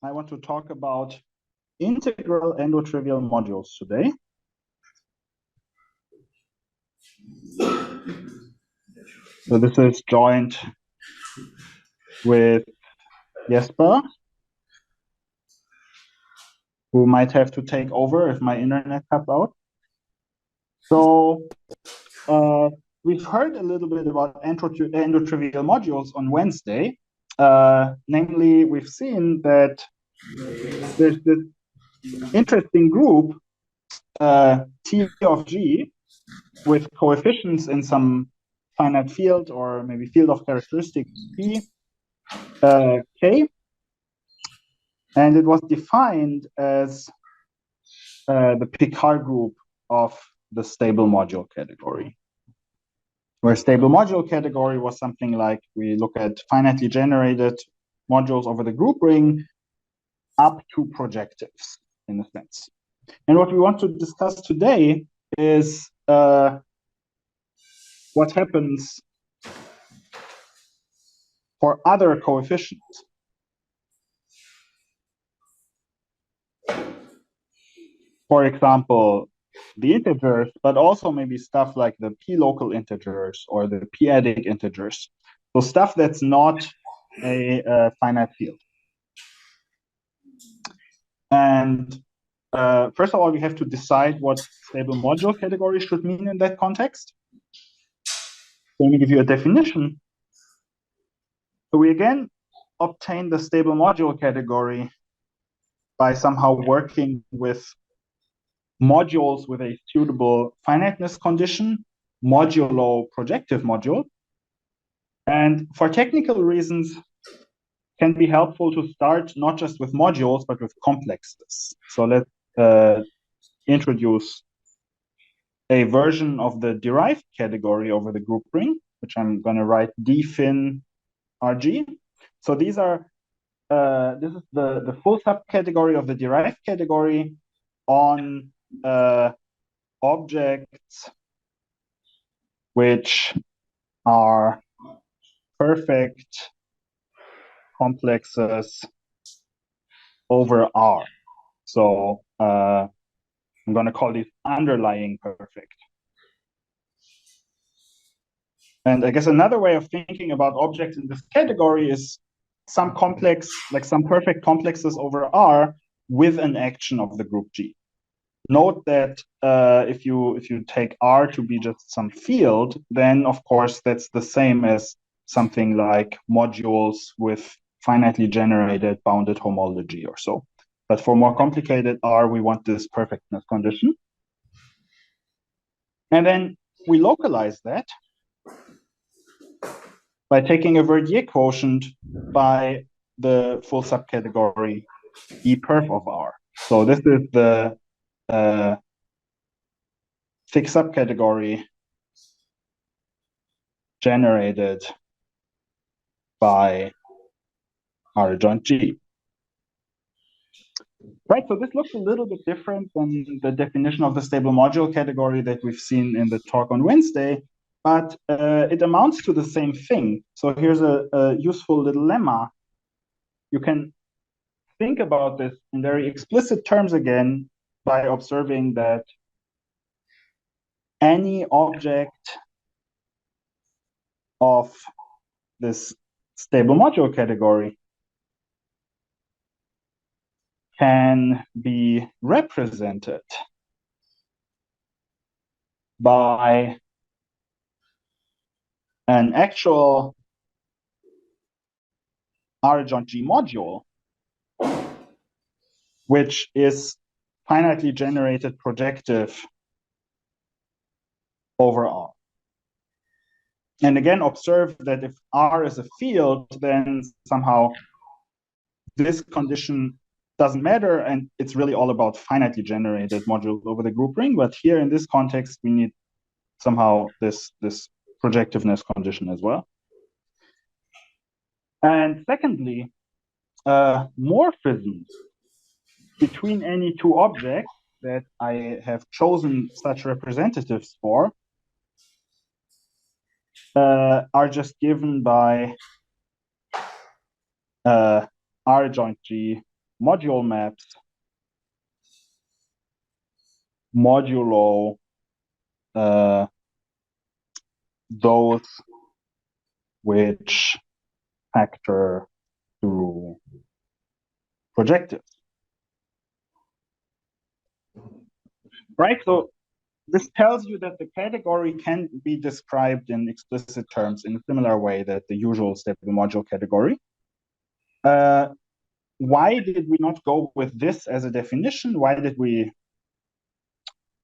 I want to talk about integral endotrivial modules today. So this is joined with Jesper, who might have to take over if my internet cuts out. So we've heard a little bit about endotrivial modules on Wednesday. Namely, we've seen that there's this interesting group, T of G, with coefficients in some finite field or maybe field of characteristics P, K, and it was defined as the Picard group of the stable module category, where stable module category was something like we look at finitely generated modules over the group ring up to projectives, in a sense. And what we want to discuss today is what happens for other coefficients. For example, the integers, but also maybe stuff like the p-local integers or the p-adic integers. So stuff that's not a finite field. And first of all, we have to decide what stable module category should mean in that context. So let me give you a definition. So we again obtain the stable module category by somehow working with modules with a suitable finiteness condition, modulo projective module. And for technical reasons, can be helpful to start not just with modules, but with complexes. So let's introduce a version of the derived category over the group ring, which I'm going to write dfin RG. So these are this is the full subcategory of the derived category on objects which are perfect complexes over R. So I'm going to call these underlying perfect. And I guess another way of thinking about objects in this category is some complex, like some perfect complexes over R with an action of the group G. Note that if you take R to be just some field, then of course that's the same as something like modules with finitely generated bounded homology or so. But for more complicated R, we want this perfectness condition. And then we localize that by taking a Verdier quotient by the full subcategory E perf of R. So this is the fixed subcategory generated by R joint G. Right, so this looks a little bit different than the definition of the stable module category that we've seen in the talk on Wednesday, but it amounts to the same thing. So here's a useful little lemma. You can think about this in very explicit terms again by observing that any object of this stable module category can be represented by an actual R joint G module, which is finitely generated projective over R. And again, observe that if R is a field, then somehow this condition doesn't matter, and it's really all about finitely generated modules over the group ring. But here in this context, we need somehow this projectiveness condition as well. And secondly, morphisms between any two objects that I have chosen such representatives for are just given by R joint G module maps modulo those which factor through projectives. Right? So this tells you that the category can be described in explicit terms in a similar way that the usual stable module category. Why did we not go with this as a definition? Why did we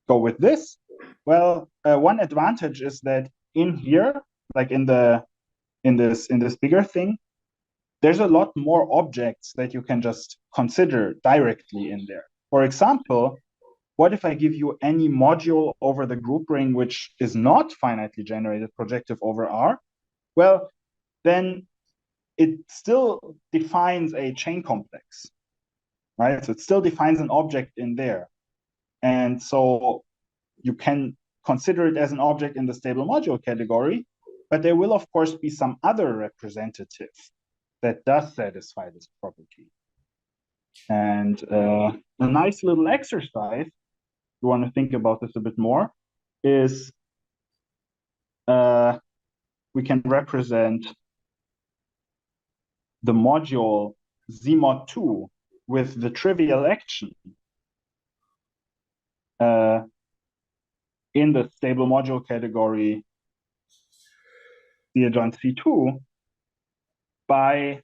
go with this? Well, one advantage is that in here, like in this bigger thing, there's a lot more objects that you can just consider directly in there. For example, what if I give you any module over the group ring which is not finitely generated projective over R? Well, then it still defines a chain complex, right? So it still defines an object in there. And so you can consider it as an object in the stable module category, but there will, of course, be some other representative that does satisfy this property. And a nice little exercise, you want to think about this a bit more, is we can represent the module Z mod 2 with the trivial action in the stable module category C adjoint C2 by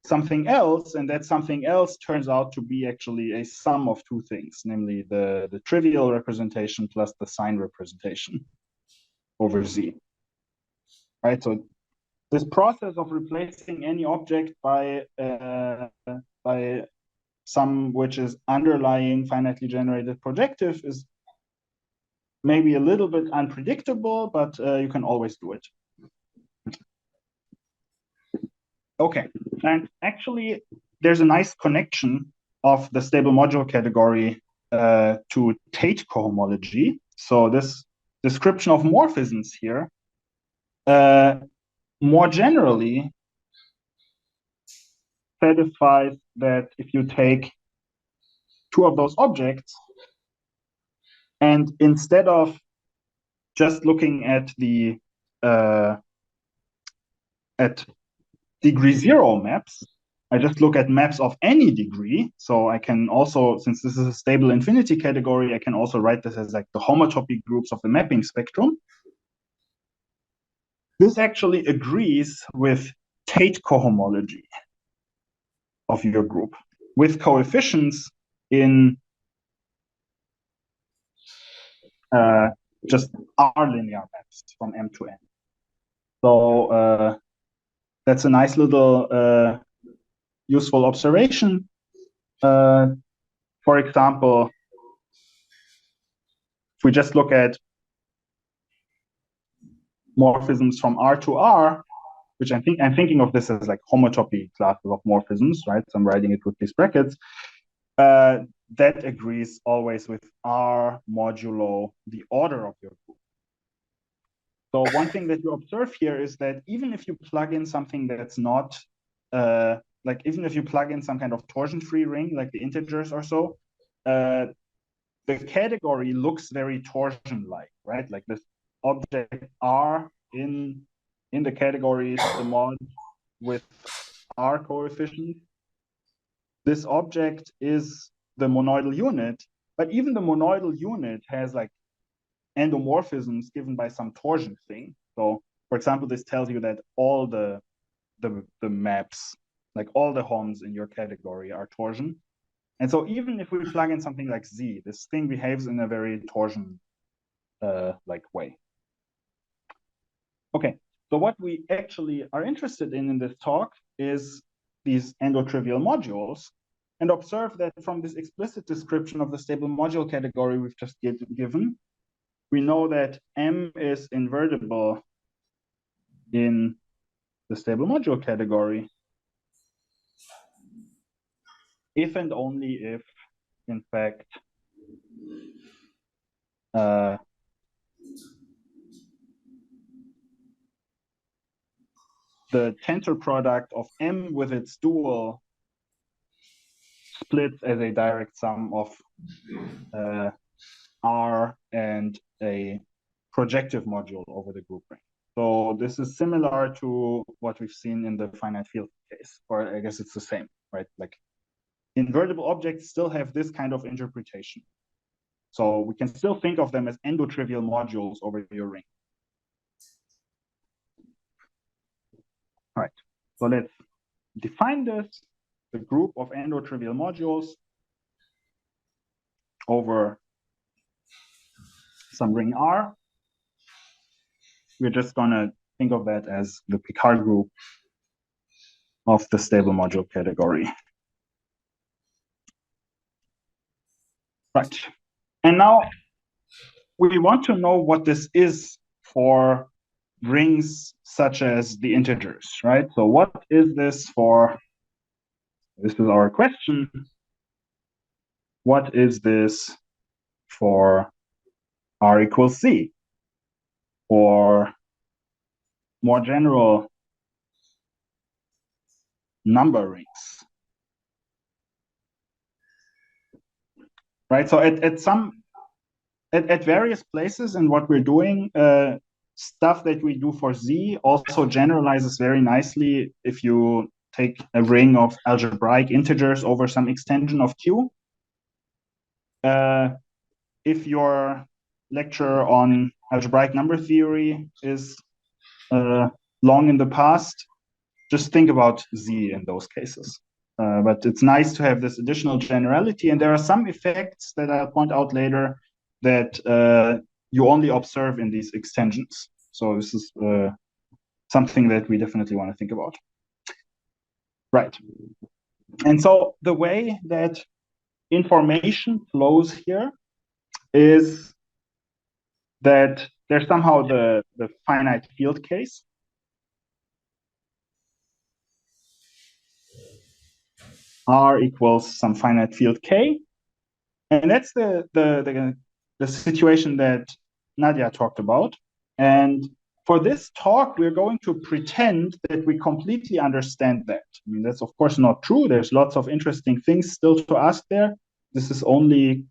something else, and that something else turns out to be actually a sum of two things, namely the trivial representation plus the sign representation over Z. Right, so this process of replacing any object by some which is underlying finitely generated projective is maybe a little bit unpredictable, but you can always do it. Okay, and actually there's a nice connection of the stable module category to Tate cohomology. So this description of morphisms here, more generally, satisfies that if you take two of those objects and instead of just looking at the at degree 0 maps, I just look at maps of any degree. So I can also, since this is a stable infinity category, I can also write this as like the homotopy groups of the mapping spectrum. This actually agrees with Tate cohomology of your group with coefficients in just R linear maps from M to N. So that's a nice little useful observation. For example, if we just look at morphisms from R to R, which I'm thinking of this as like homotopy classes of morphisms, right? So I'm writing it with these brackets. That agrees always with R modulo the order of your group. So one thing that you observe here is that even if you plug in something that's not, like even if you plug in some kind of torsion-free ring, like the integers or so, the category looks very torsion-like, right? Like this object R in the category is the mod with R coefficient. This object is the monoidal unit, but even the monoidal unit has like endomorphisms given by some torsion thing. So, for example, this tells you that all the maps, like all the HOMs in your category are torsion. And so even if we plug in something like Z, this thing behaves in a very torsion like way. Okay, so what we actually are interested in this talk is these endotrivial modules, and observe that from this explicit description of the stable module category we've just given, we know that M is invertible in the stable module category if and only if, in fact, the tensor product of M with its dual splits as a direct sum of R and a projective module over the group ring. So this is similar to what we've seen in the finite field case, or I guess it's the same, right? Like invertible objects still have this kind of interpretation. So we can still think of them as endotrivial modules over your ring. All right, so let's define this, the group of endotrivial modules over some ring R. We're just gonna think of that as the Picard group of the stable module category. Right, and now we want to know what this is for rings such as the integers, right? So what is this for? This is our question. What is this for R equals C? Or more general number rings, right? So at various places in what we're doing, stuff that we do for Z also generalizes very nicely if you take a ring of algebraic integers over some extension of Q. If your lecture on algebraic number theory is long in the past, just think about Z in those cases. But it's nice to have this additional generality, and there are some effects that I'll point out later that you only observe in these extensions. So this is something that we definitely want to think about. Right. And so the way that information flows here is that there's somehow the finite field case. R equals some finite field K. And that's the situation that Nadia talked about. And for this talk, we're going to pretend that we completely understand that. I mean, that's of course not true. There's lots of interesting things still to ask there. This is only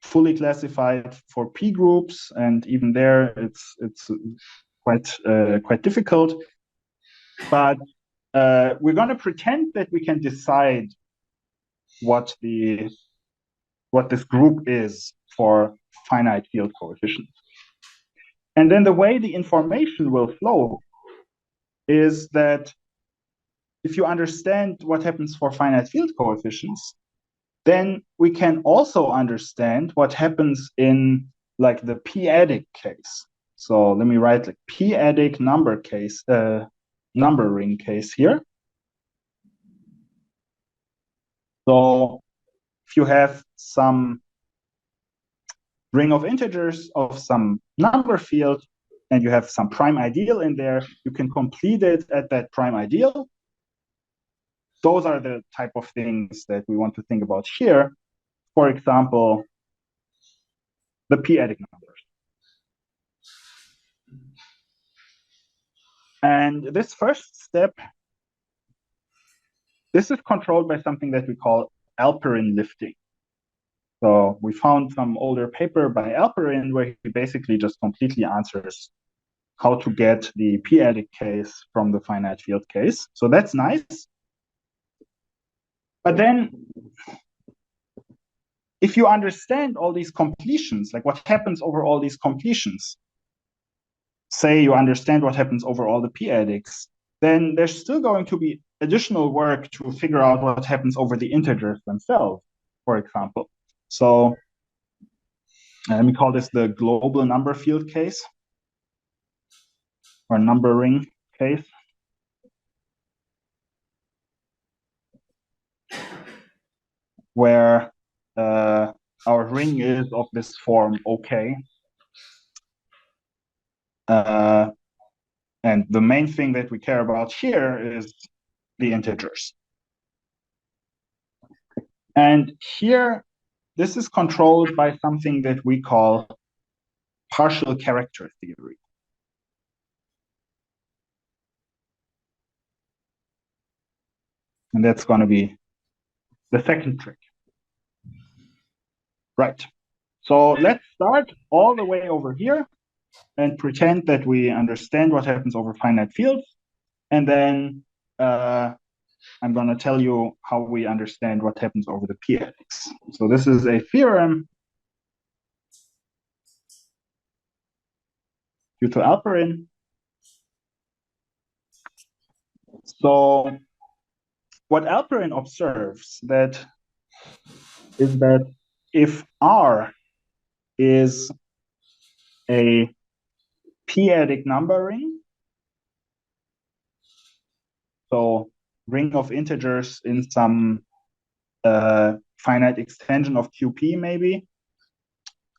fully classified for P groups, and even there, it's quite difficult. But we're going to pretend that we can decide what this group is for finite field coefficients. And then the way the information will flow is that if you understand what happens for finite field coefficients, then we can also understand what happens in like the p-adic case. So let me write like p-adic number case, number ring case here. So if you have some ring of integers of some number field, and you have some prime ideal in there, you can complete it at that prime ideal. Those are the type of things that we want to think about here. For example, the p-adic numbers. And this first step, this is controlled by something that we call Alperin lifting. So we found some older paper by Alperin where he basically just completely answers how to get the p-adic case from the finite field case. So that's nice. But then if you understand all these completions, like what happens over all these completions, say you understand what happens over all the p-adics, then there's still going to be additional work to figure out what happens over the integers themselves, for example. So let me call this the global number field case or number ring case. Where our ring is of this form OK. And the main thing that we care about here is the integers. And here, this is controlled by something that we call partial character theory. And that's going to be the second trick. Right. So let's start all the way over here and pretend that we understand what happens over finite fields. And then I'm going to tell you how we understand what happens over the p-adics. So this is a theorem due to Alperin. So what Alperin observes is that if R is a p-adic number ring, so ring of integers in some finite extension of QP maybe.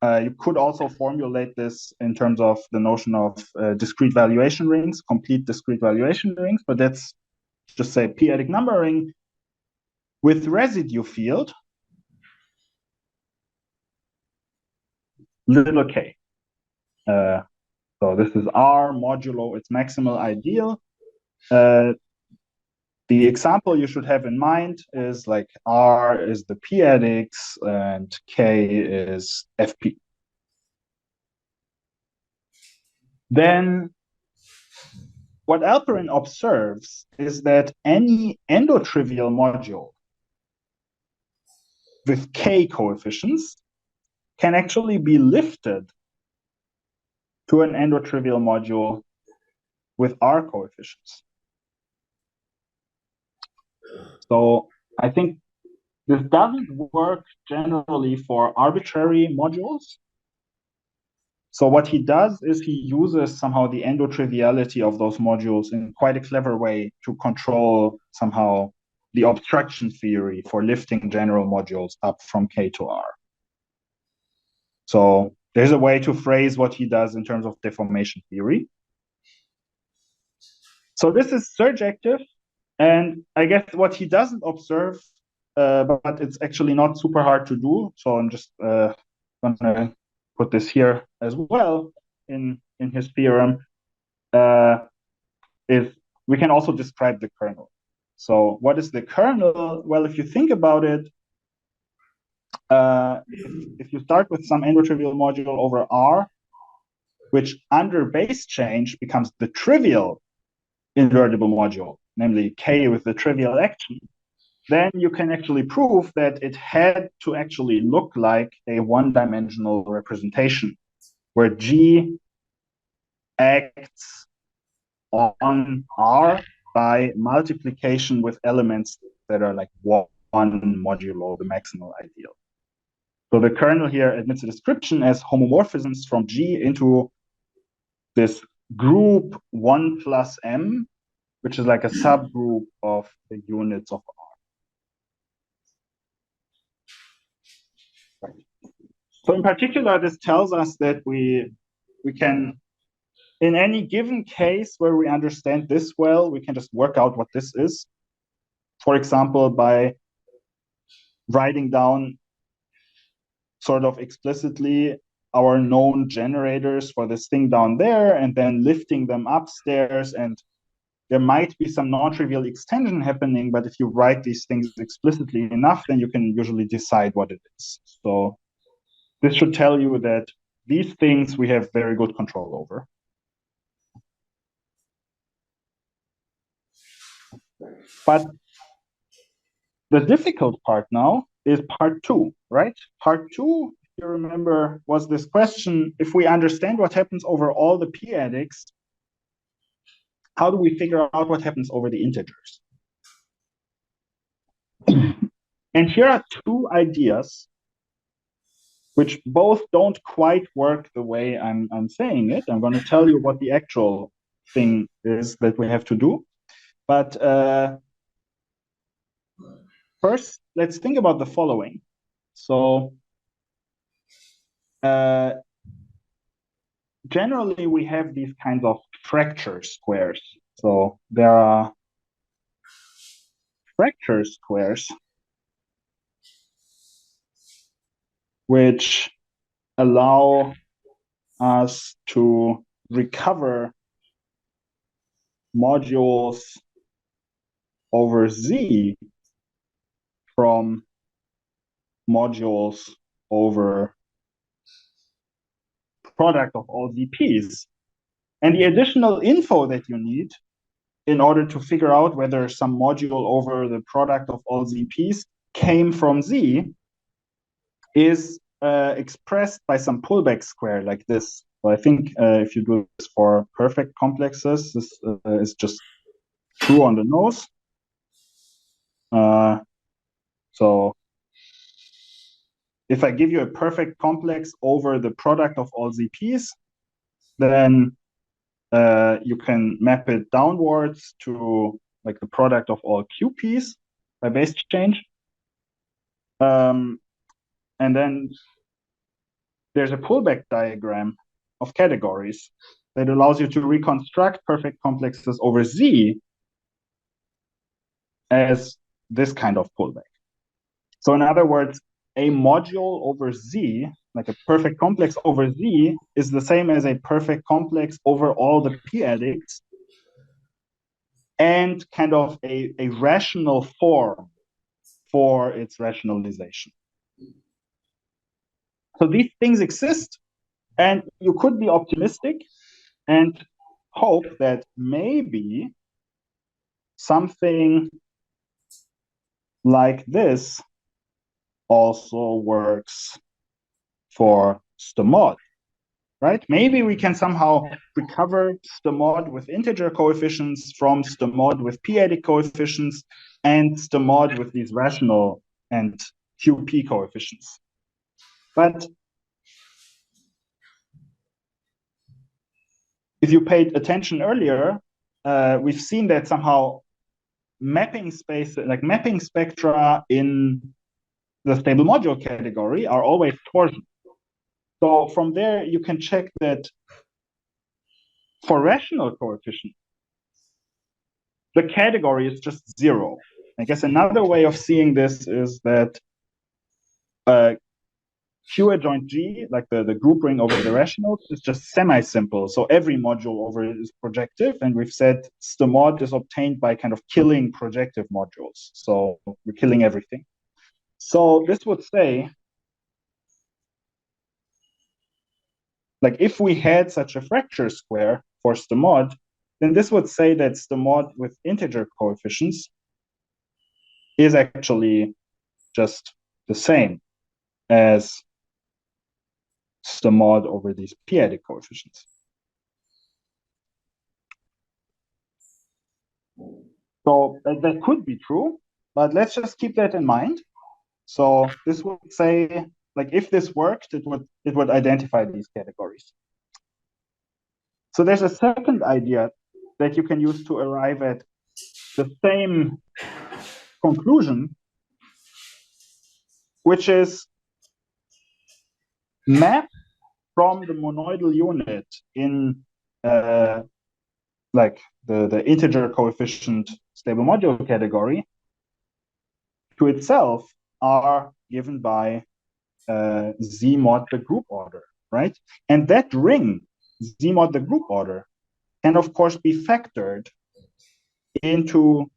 You could also formulate this in terms of the notion of discrete valuation rings, complete discrete valuation rings, but that's just say p-adic number ring with residue field little k. So this is R modulo its maximal ideal. The example you should have in mind is like R is the p-adics and K is FP. Then what Alperin observes is that any endotrivial module with K coefficients can actually be lifted to an endotrivial module with R coefficients. So I think this doesn't work generally for arbitrary modules. So what he does is he uses somehow the endotriviality of those modules in quite a clever way to control somehow the obstruction theory for lifting general modules up from K to R. So there's a way to phrase what he does in terms of deformation theory. So this is surjective, and I guess what he doesn't observe, but it's actually not super hard to do. So I'm just gonna put this here as well in his theorem, is we can also describe the kernel. So what is the kernel? Well, if you think about it, if you start with some endotrivial module over R, which under base change becomes the trivial invertible module, namely K with the trivial action, then you can actually prove that it had to actually look like a one-dimensional representation where G acts on R by multiplication with elements that are like one modulo the maximal ideal. So the kernel here admits a description as homomorphisms from G into this group 1 plus M, which is like a subgroup of the units of R. Right. So in particular, this tells us that we can, in any given case where we understand this well, we can just work out what this is. For example, by writing down sort of explicitly our known generators for this thing down there and then lifting them upstairs, and there might be some non-trivial extension happening, but if you write these things explicitly enough, then you can usually decide what it is. So this should tell you that these things we have very good control over. But the difficult part now is part 2, right? Part 2, if you remember, was this question, if we understand what happens over all the p-adics, how do we figure out what happens over the integers? And here are 2 ideas which both don't quite work the way I'm saying it. I'm going to tell you what the actual thing is that we have to do. But first, let's think about the following. So generally, we have these kinds of fracture squares. So there are fracture squares which allow us to recover modules over Z from modules over product of all ZPs. And the additional info that you need in order to figure out whether some module over the product of all ZPs came from Z is expressed by some pullback square like this. So I think if you do this for perfect complexes, this is just true on the nose. So if I give you a perfect complex over the product of all ZPs, then you can map it downwards to like the product of all QPs by base change. And then there's a pullback diagram of categories that allows you to reconstruct perfect complexes over Z as this kind of pullback. So in other words, a module over Z, like a perfect complex over Z, is the same as a perfect complex over all the p-addicts, and kind of a rational form for its rationalization. So these things exist, and you could be optimistic and hope that maybe something like this also works for stemod, right? Maybe we can somehow recover stemod with integer coefficients from stemod with p-adic coefficients and stemod with these rational and QP coefficients. But if you paid attention earlier, we've seen that somehow mapping space, like mapping spectra in the stable module category are always torsion. So from there, you can check that for rational coefficient, the category is just zero. I guess another way of seeing this is that Q adjoint G, like the group ring over the rationals, is just semi-simple. So every module over it is projective, and we've said stemod is obtained by kind of killing projective modules. So we're killing everything. So this would say, like if we had such a fracture square for stemod, then this would say that stemod with integer coefficients is actually just the same as stemod over these p-adic coefficients. So that could be true, but let's just keep that in mind. So this would say, like, if this worked, it would identify these categories. So there's a second idea that you can use to arrive at the same conclusion, which is map from the monoidal unit in like the integer coefficient stable module category to itself are given by Z mod the group order, right? And that ring, Z mod the group order, can of course be factored into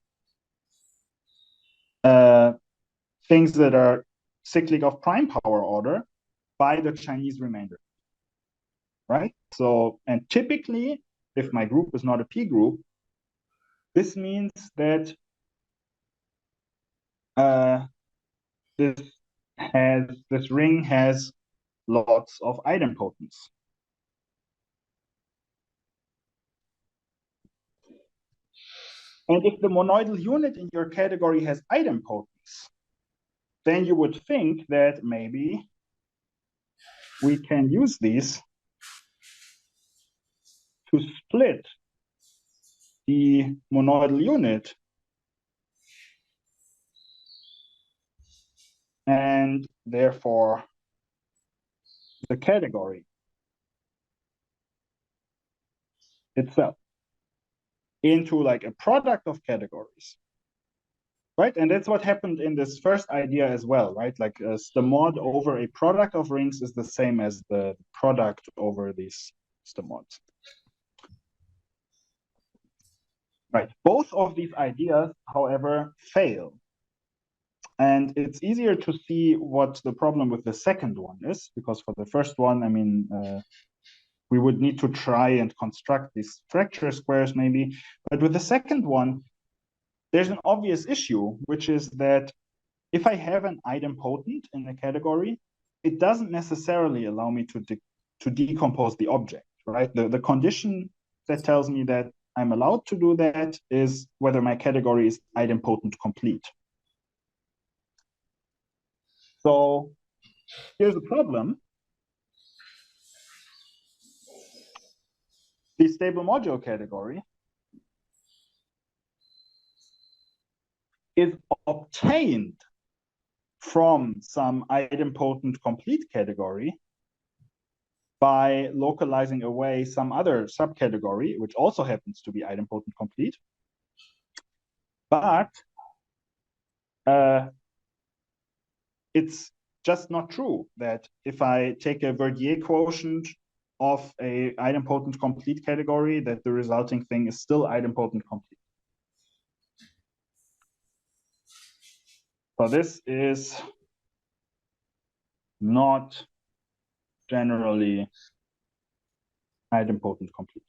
things that are cyclic of prime power order by the Chinese remainder, right? So, and typically, if my group is not a P group, this means that this ring has lots of idempotents. And if the monoidal unit in your category has idempotents, then you would think that maybe we can use these to split the monoidal unit and therefore the category itself into like a product of categories, right? And that's what happened in this first idea as well, right? Like stemod over a product of rings is the same as the product over these stemods. Right. Both of these ideas, however, fail. And it's easier to see what the problem with the second one is, because for the first one, I mean, we would need to try and construct these fracture squares maybe. But with the second one, there's an obvious issue, which is that if I have an idempotent in a category, it doesn't necessarily allow me to decompose the object, right? The condition that tells me that I'm allowed to do that is whether my category is idempotent complete. So here's the problem. The stable module category is obtained from some idempotent complete category by localizing away some other subcategory, which also happens to be idempotent complete. But it's just not true that if I take a Verdier quotient of a idempotent complete category, that the resulting thing is still idempotent complete. So this is not generally idempotent complete.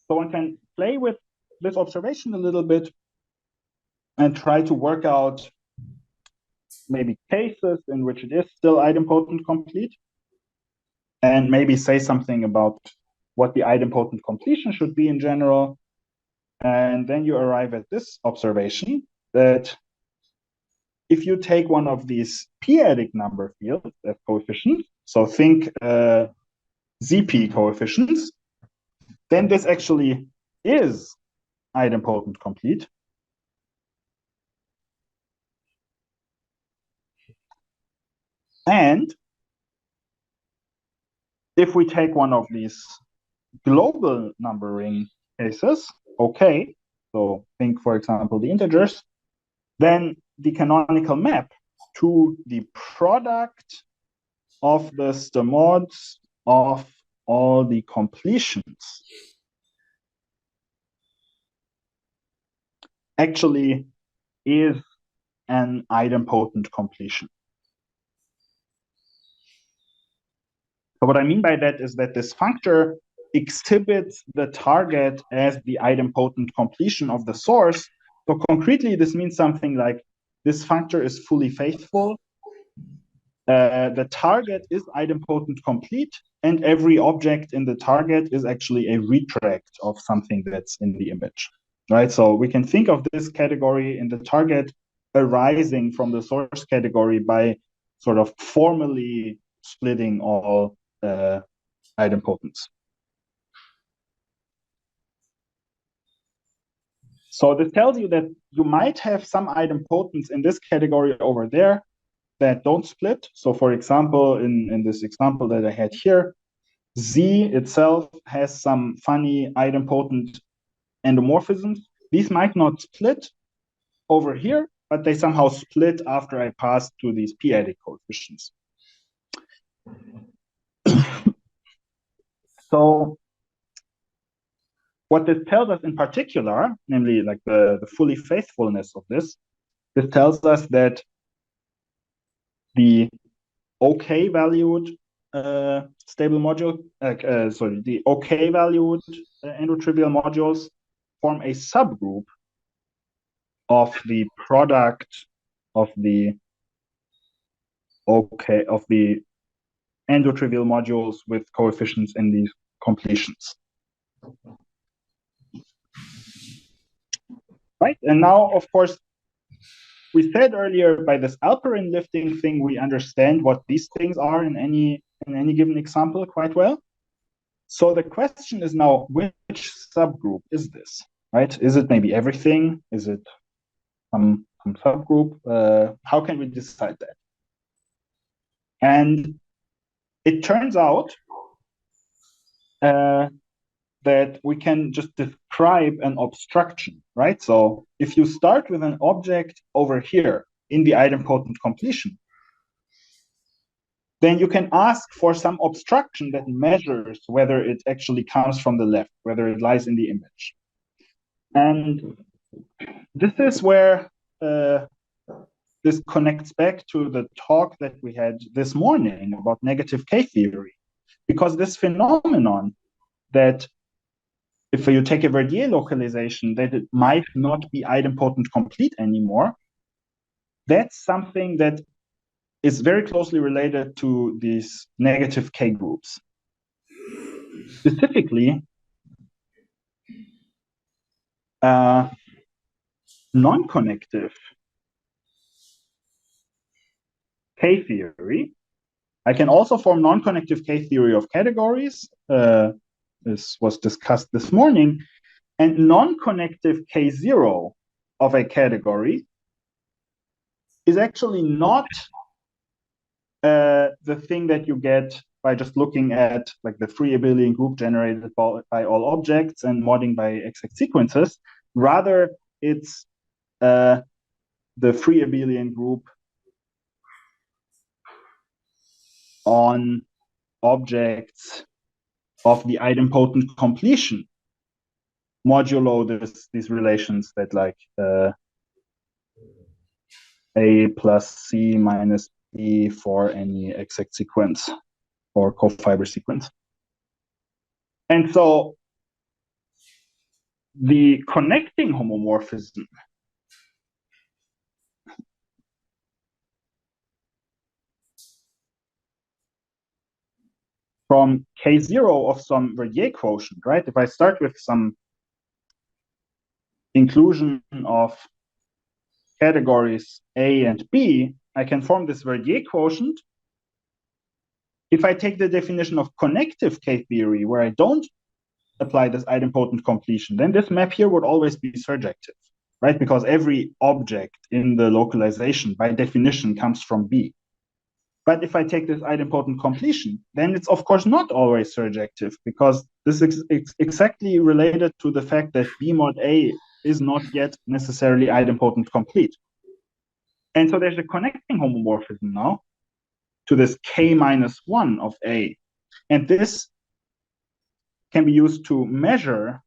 So one can play with this observation a little bit and try to work out maybe cases in which it is still idempotent complete, and maybe say something about what the idempotent completion should be in general. And then you arrive at this observation that if you take one of these p-adic number fields as coefficients, so think ZP coefficients, then this actually is idempotent complete. And if we take one of these global numbering cases, okay, so think, for example, the integers, then the canonical map to the product of the stemods of all the completions actually is an idempotent completion. So what I mean by that is that this functor exhibits the target as the idempotent completion of the source. So concretely, this means something like this functor is fully faithful. The target is idempotent complete, and every object in the target is actually a retract of something that's in the image, right? So we can think of this category in the target arising from the source category by sort of formally splitting all idempotents. So this tells you that you might have some idempotents in this category over there that don't split. So for example, in this example that I had here, Z itself has some funny idempotent endomorphisms. These might not split over here, but they somehow split after I pass to these p-adic coefficients. So what this tells us in particular, namely like the fully faithfulness of this tells us that the OK valued stable module, the OK valued endotrivial modules form a subgroup of the product of the endotrivial modules with coefficients in these completions. Right, and now, of course, we said earlier by this Alperin lifting thing, we understand what these things are in any given example quite well. So the question is now, which subgroup is this, right? Is it maybe everything? Is it some subgroup? How can we decide that? And it turns out that we can just describe an obstruction, right? So if you start with an object over here in the idempotent completion, then you can ask for some abstraction that measures whether it actually comes from the left, whether it lies in the image. And this is where this connects back to the talk that we had this morning about negative K-theory, because this phenomenon that if you take a Verdier localization, that it might not be idempotent complete anymore, that's something that is very closely related to these negative K groups. Specifically, non-connective K-theory. I can also form non-connective K-theory of categories. This was discussed this morning. And non-connective K0 of a category is actually not the thing that you get by just looking at like the free abelian group generated by all objects and modding by exact sequences. Rather, it's the free abelian group on objects of the idempotent completion modulo these relations that like A plus C minus B for any exact sequence or cofiber sequence. And so the connecting homomorphism from K0 of some Verdier quotient, right? If I start with some inclusion of categories A and B, I can form this Verdier quotient. If I take the definition of connective K-theory, where I don't apply this idempotent completion, then this map here would always be surjective, right? Because every object in the localization, by definition, comes from B. But if I take this idempotent completion, then it's of course not always surjective, because this is exactly related to the fact that B mod A is not yet necessarily idempotent complete. And so there's a connecting homomorphism now to this K minus 1 of A. And this can be used to measure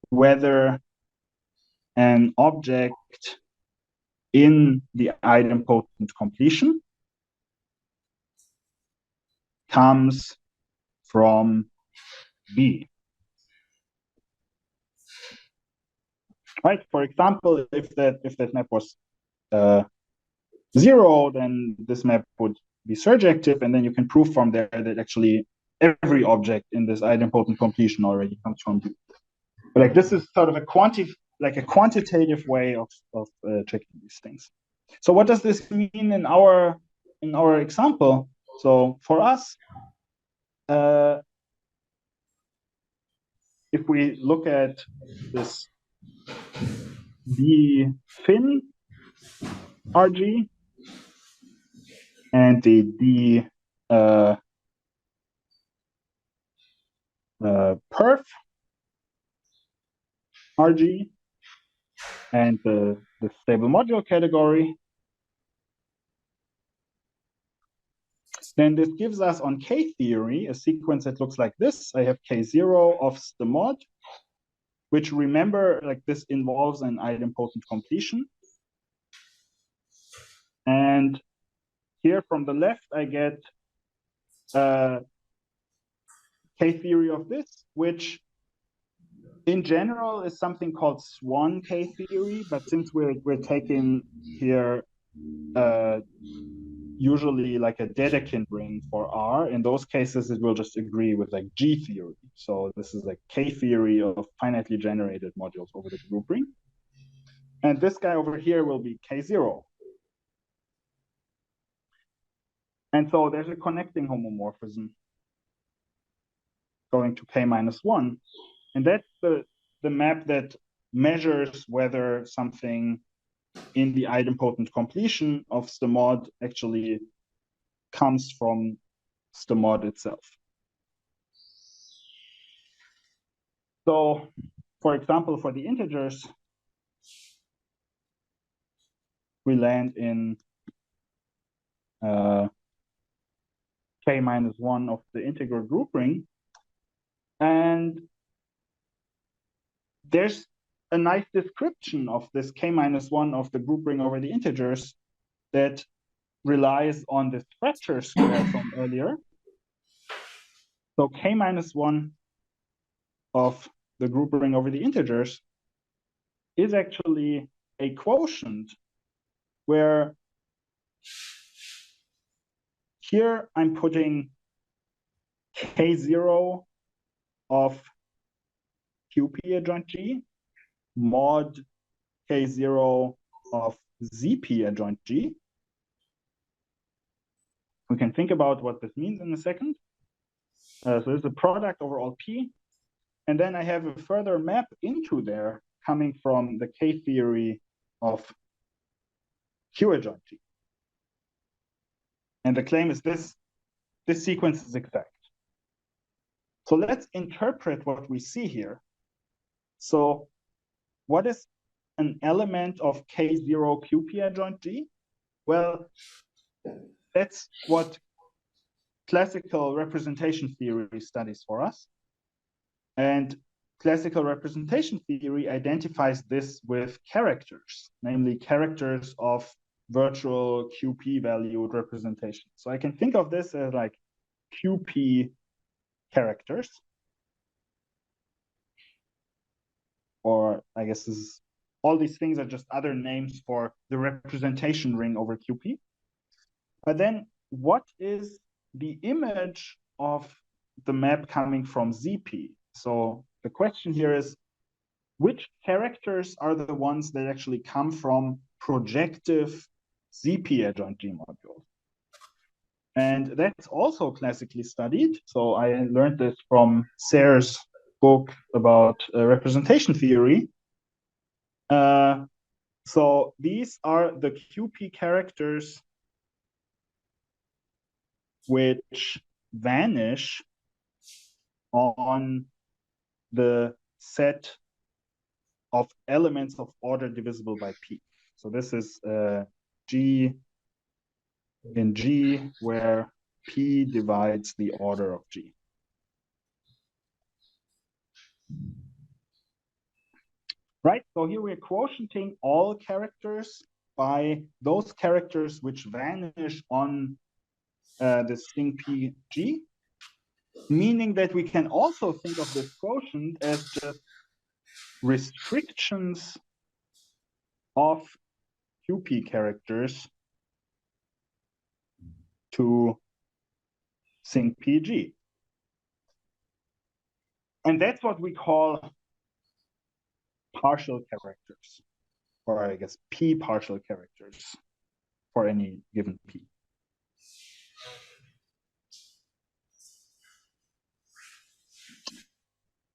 whether an object in the idempotent completion comes from B. Right? For example, if that map was 0, then this map would be surjective, and then you can prove from there that actually every object in this idempotent completion already comes from B. But like this is sort of a quantitative way of checking these things. So what does this mean in our example? So for us, if we look at this D fin RG and the D perf RG and the stable module category, then this gives us on K-theory a sequence that looks like this. I have K0 of the mod, which remember, like this involves an idempotent completion. And here from the left, I get K-theory of this, which in general is something called Swan K-theory, but since we're taking here usually like a Dedekind ring for R, in those cases it will just agree with like G theory. So this is like K-theory of finitely generated modules over the group ring. And this guy over here will be K0. And so there's a connecting homomorphism going to K minus 1. And that's the map that measures whether something in the idempotent completion of the mod actually comes from the mod itself. So, for example, for the integers, we land in K minus 1 of the integral group ring. And there's a nice description of this K minus 1 of the group ring over the integers that relies on this fracture square from earlier. So K minus 1 of the group ring over the integers is actually a quotient where here I'm putting K0 of QP adjoint G mod K0 of ZP adjoint G. We can think about what this means in a second. So this is a product over all P. And then I have a further map into there coming from the K theory of Q adjoint G. And the claim is this sequence is exact. So let's interpret what we see here. So what is an element of K0 QP adjoint G? Well, that's what classical representation theory studies for us. And classical representation theory identifies this with characters, namely characters of virtual QP valued representation. So I can think of this as like QP characters. Or I guess this is, all these things are just other names for the representation ring over QP. But then what is the image of the map coming from ZP? So the question here is, which characters are the ones that actually come from projective ZP adjoint G modules? And that's also classically studied. So I learned this from Sayre's book about representation theory. So these are the QP characters which vanish on the set of elements of order divisible by P. So this is G in G, where P divides the order of G. Right, so here we're quotienting all characters by those characters which vanish on the string PG, meaning that we can also think of this quotient as just restrictions of QP characters to sync PG. And that's what we call partial characters, or I guess P partial characters for any given P.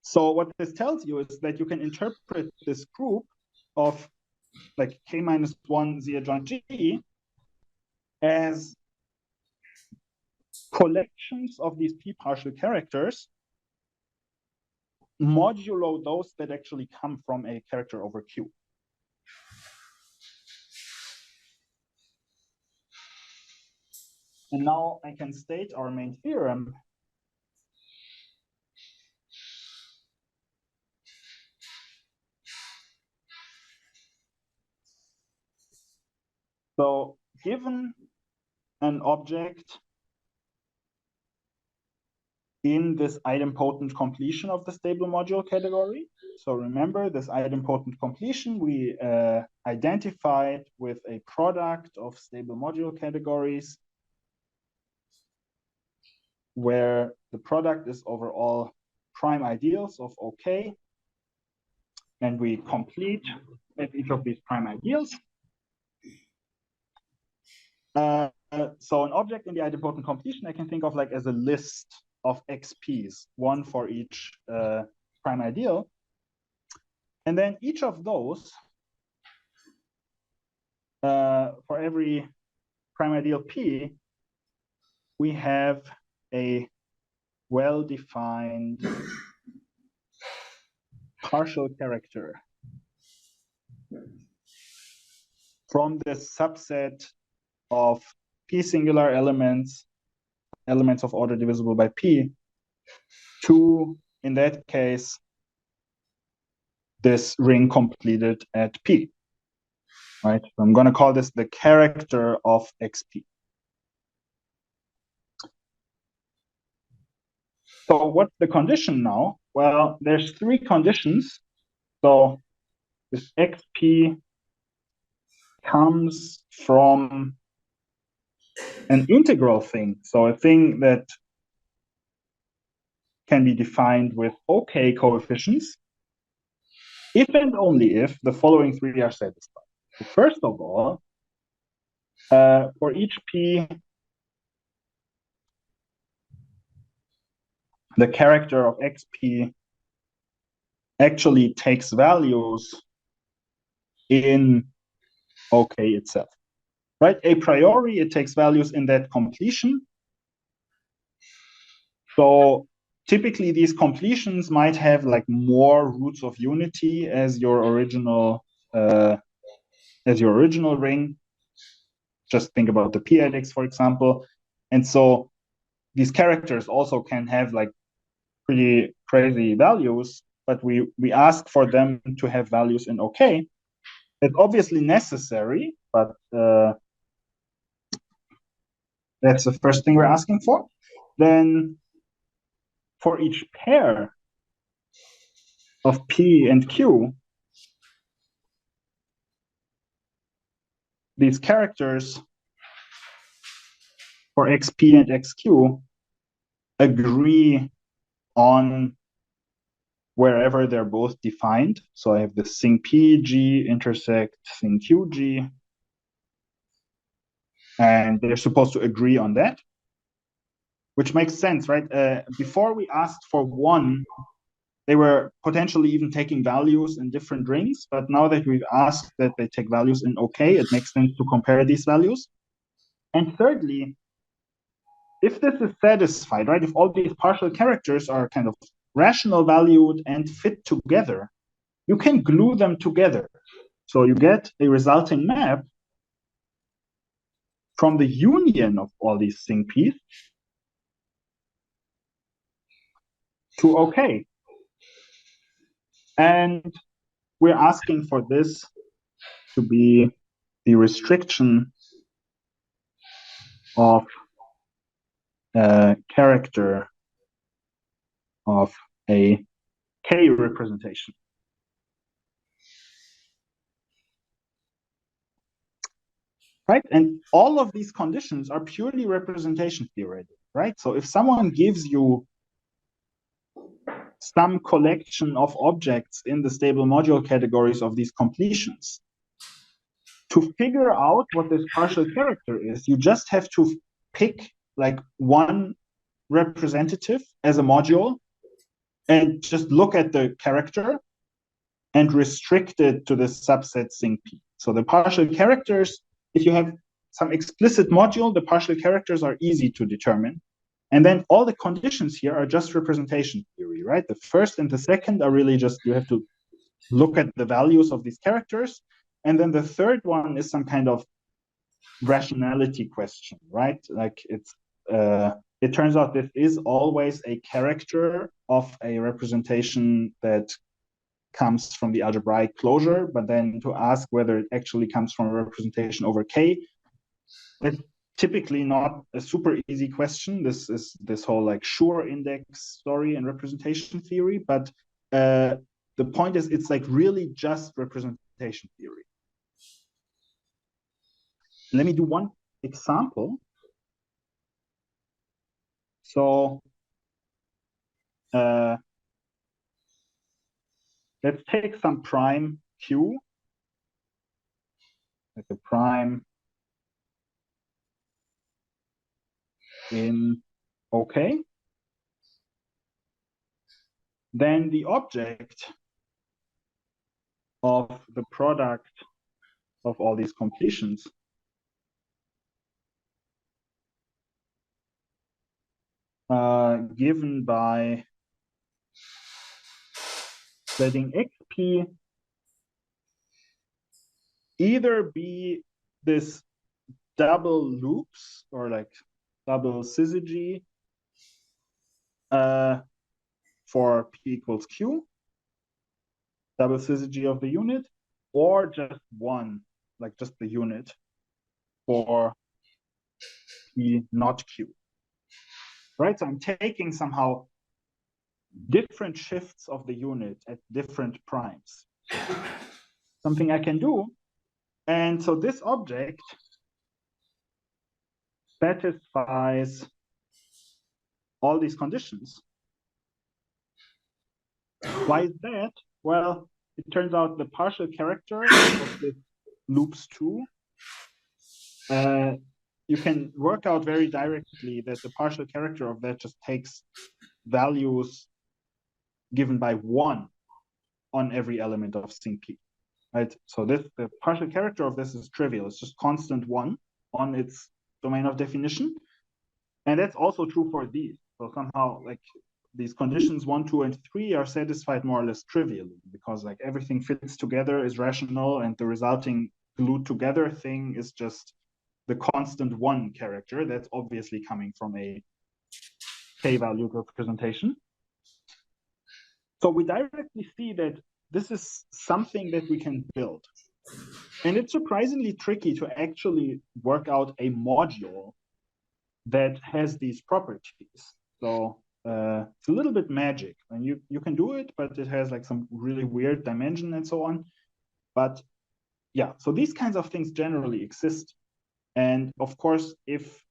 So what this tells you is that you can interpret this group of like K minus 1 Z adjoint G as collections of these P partial characters modulo those that actually come from a character over Q. And now I can state our main theorem. So given an object in this idempotent completion of the stable module category. So remember this idempotent completion we identified with a product of stable module categories where the product is over all prime ideals of OK. And we complete at each of these prime ideals. So an object in the idempotent completion I can think of like as a list of XPs, one for each prime ideal. And then each of those, for every prime ideal P, we have a well-defined partial character from this subset of P singular elements elements of order divisible by p to, in that case, this ring completed at p, right? So I'm going to call this the character of xp. So what's the condition now? Well, there's three conditions. So this xp comes from an integral thing. So a thing that can be defined with OK coefficients if and only if the following three are satisfied. So first of all, for each p, the character of xp actually takes values in OK itself, right? A priori, it takes values in that completion. So typically these completions might have like more roots of unity as your original ring. Just think about the p-adix, for example. And so these characters also can have like pretty crazy values, but we ask for them to have values in OK. It's obviously necessary, but that's the first thing we're asking for. Then for each pair of P and Q, these characters for XP and XQ agree on wherever they're both defined. So I have the thing PG intersect thing QG, and they're supposed to agree on that, which makes sense, right? Before we asked for one, they were potentially even taking values in different rings, but now that we've asked that they take values in OK, it makes sense to compare these values. And thirdly, if this is satisfied, right, if all these partial characters are kind of rational valued and fit together, you can glue them together. So you get a resulting map from the union of all these thing P's to OK. And we're asking for this to be the restriction of character of a K representation. Right? And all of these conditions are purely representation theoretic, right? So if someone gives you some collection of objects in the stable module categories of these completions, to figure out what this partial character is, you just have to pick like one representative as a module and just look at the character and restrict it to the subset thing P. So the partial characters, if you have some explicit module, the partial characters are easy to determine. And then all the conditions here are just representation theory, right? The first and the second are really just, you have to look at the values of these characters. And then the third one is some kind of rationality question, right? Like it turns out this is always a character of a representation that comes from the algebraic closure, but then to ask whether it actually comes from a representation over K, it's typically not a super easy question. This is this whole like Schur index story and representation theory, but the point is it's like really just representation theory. Let me do one example. So let's take some prime Q, like a prime in OK. Then the object of the product of all these completions given by letting xp either be this double loops or like double syzygy for P equals Q, double syzygy of the unit, or just one, like just the unit for P not Q. Right? So I'm taking somehow different shifts of the unit at different primes. Something I can do. And so this object satisfies all these conditions. Why is that? Well, it turns out the partial character of this loops 2, you can work out very directly that the partial character of that just takes values given by 1 on every element of sync P, right? So the partial character of this is trivial. It's just constant 1 on its domain of definition. And that's also true for these. So somehow, like, these conditions 1, 2, and 3 are satisfied more or less trivially, because like everything fits together, is rational, and the resulting glued together thing is just the constant 1 character. That's obviously coming from a k-valued representation. So we directly see that this is something that we can build. And it's surprisingly tricky to actually work out a module that has these properties. So it's a little bit magic, and you can do it, but it has like some really weird dimension and so on. But yeah, so these kinds of things generally exist. And of course, if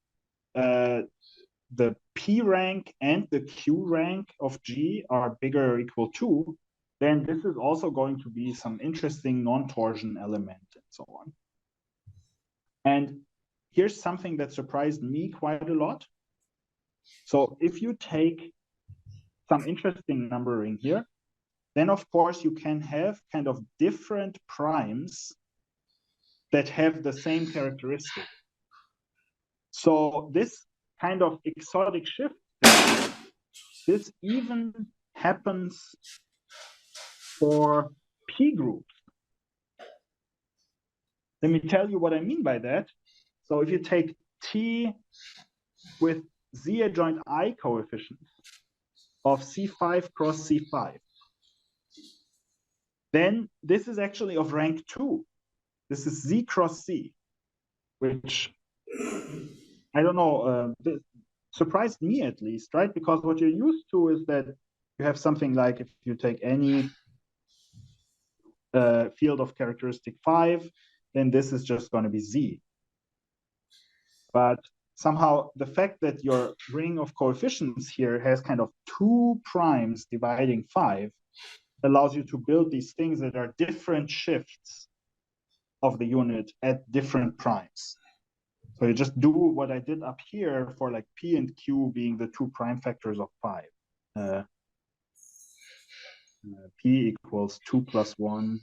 the P rank and the Q rank of G are bigger or equal to, then this is also going to be some interesting non-torsion element and so on. And here's something that surprised me quite a lot. So if you take some interesting numbering here, then of course you can have kind of different primes that have the same characteristic. So this kind of exotic shift, this even happens for P groups. Let me tell you what I mean by that. So if you take T with Z adjoint I coefficients of C5 cross C5, then this is actually of rank 2. This is Z cross C, which I don't know, this surprised me at least, right? Because what you're used to is that you have something like, if you take any field of characteristic 5, then this is just going to be Z. But somehow the fact that your ring of coefficients here has kind of 2 primes dividing 5 allows you to build these things that are different shifts of the unit at different primes. So you just do what I did up here for like P and Q being the 2 prime factors of 5. P equals 2 plus 1,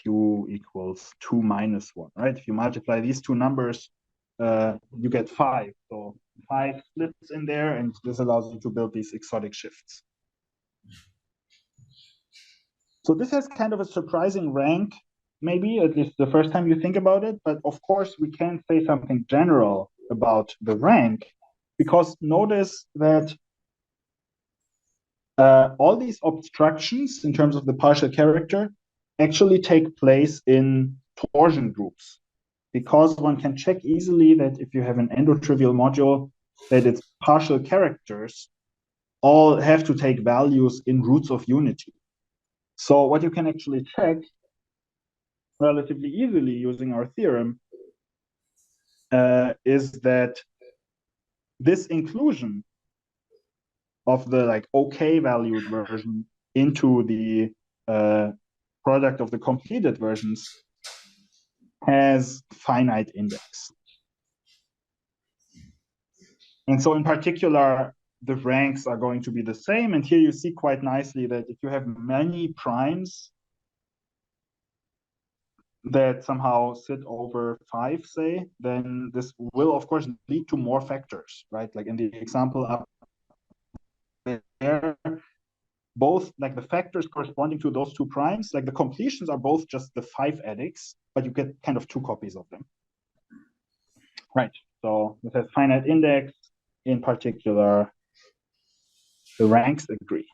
Q equals 2 minus 1, right? If you multiply these two numbers, you get 5. So 5 splits in there, and this allows you to build these exotic shifts. So this has kind of a surprising rank, maybe, at least the first time you think about it. But of course, we can say something general about the rank, because notice that all these obstructions in terms of the partial character actually take place in torsion groups, because one can check easily that if you have an endotrivial module, that its partial characters all have to take values in roots of unity. So what you can actually check relatively easily using our theorem is that this inclusion of the like OK valued version into the product of the completed versions has finite index. And so in particular, the ranks are going to be the same. And here you see quite nicely that if you have many primes that somehow sit over 5, say, then this will, of course, lead to more factors, right? Like in the example up there, both like the factors corresponding to those 2 primes, like the completions are both just the 5 adix, but you get kind of 2 copies of them. Right, so this has finite index, in particular, the ranks agree.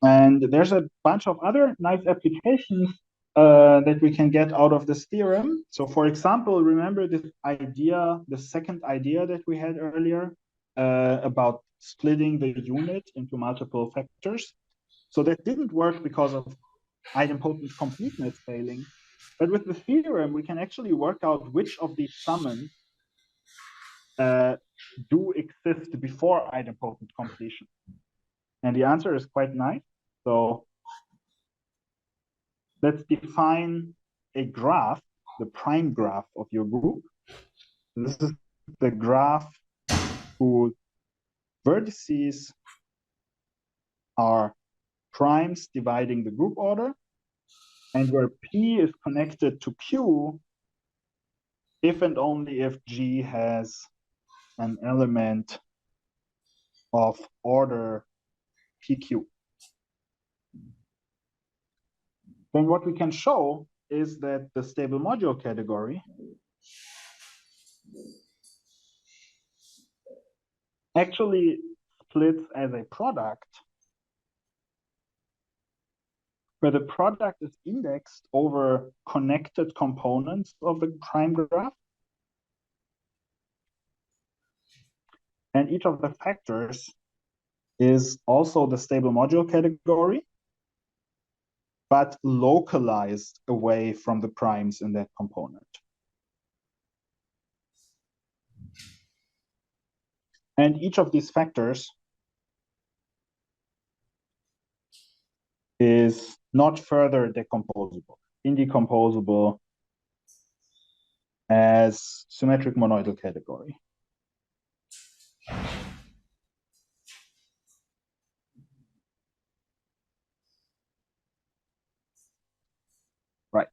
And there's a bunch of other nice applications that we can get out of this theorem. So for example, remember this idea, the second idea that we had earlier about splitting the unit into multiple factors. So that didn't work because of idempotent completeness failing. But with the theorem, we can actually work out which of these summands do exist before idempotent completion. And the answer is quite nice. So let's define a graph, the prime graph of your group. This is the graph whose vertices are primes dividing the group order, and where P is connected to Q if and only if G has an element of order PQ. Then what we can show is that the stable module category actually splits as a product, where the product is indexed over connected components of the prime graph. And each of the factors is also the stable module category, but localized away from the primes in that component. And each of these factors is not further indecomposable as symmetric monoidal category. Right.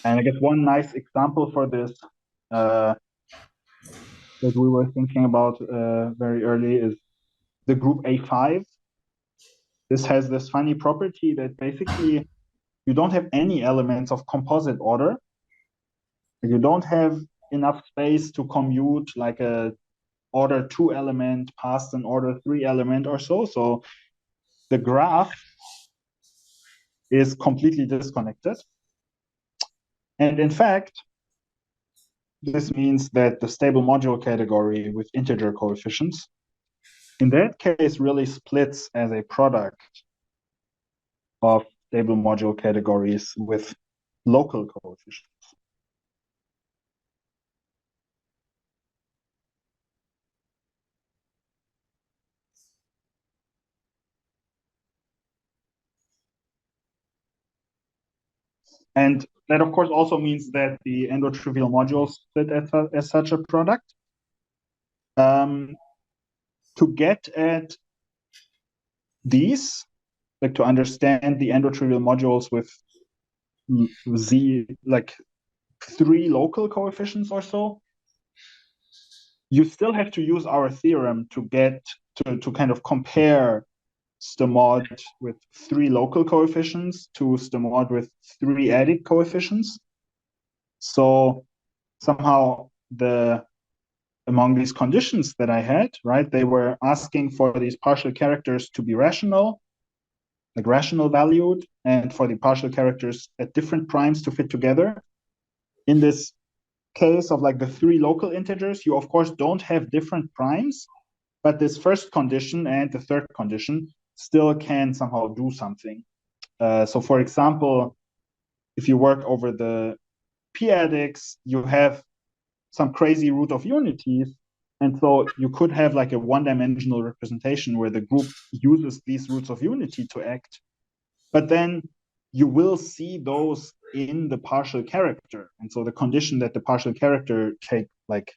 And I guess one nice example for this that we were thinking about very early is the group A5. This has this funny property that basically you don't have any elements of composite order. You don't have enough space to commute like a order 2 element past an order 3 element or so. So the graph is completely disconnected. And in fact, this means that the stable module category with integer coefficients, in that case, really splits as a product of stable module categories with local coefficients. And that, of course, also means that the endotrivial modules split as such a product. To get at these, like to understand the endotrivial modules with z, like 3 local coefficients or so, you still have to use our theorem to get to kind of compare stemod with 3 local coefficients to stemod with 3 adic coefficients. So somehow among these conditions that I had, right, they were asking for these partial characters to be rational, like rational valued, and for the partial characters at different primes to fit together. In this case of like the 3 local integers, you of course don't have different primes, but this first condition and the third condition still can somehow do something. So for example, if you work over the p-adics, you have some crazy root of unities. And so you could have like a one-dimensional representation where the group uses these roots of unity to act. But then you will see those in the partial character. And so the condition that the partial character take like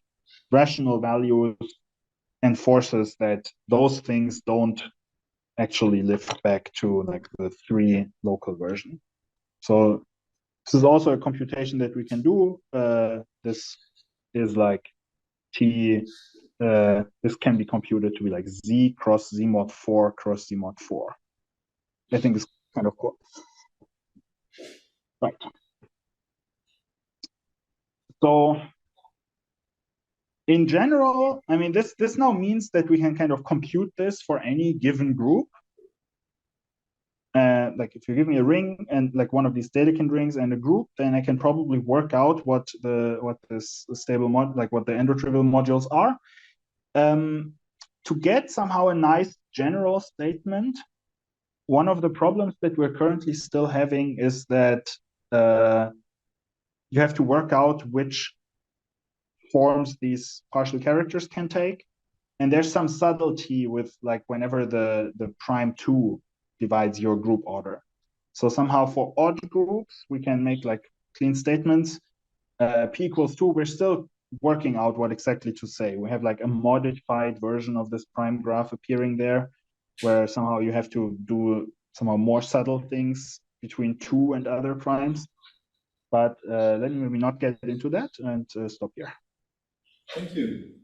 rational values enforces that those things don't actually lift back to like the 3 local version. So this is also a computation that we can do. This is like this can be computed to be like Z cross Z mod 4 cross Z mod 4. I think it's kind of cool. Right. So in general, I mean, this now means that we can kind of compute this for any given group. Like if you give me a ring and like one of these Dedekind rings and a group, then I can probably work out what this stable mod, like what the endotrivial modules are. To get somehow a nice general statement, one of the problems that we're currently still having is that you have to work out which forms these partial characters can take. And there's some subtlety with like whenever the prime 2 divides your group order. So somehow for odd groups, we can make like clean statements. P equals 2, we're still working out what exactly to say. We have like a modified version of this prime graph appearing there, where somehow you have to do somehow more subtle things between 2 and other primes. But let me not get into that and stop here. Thank you.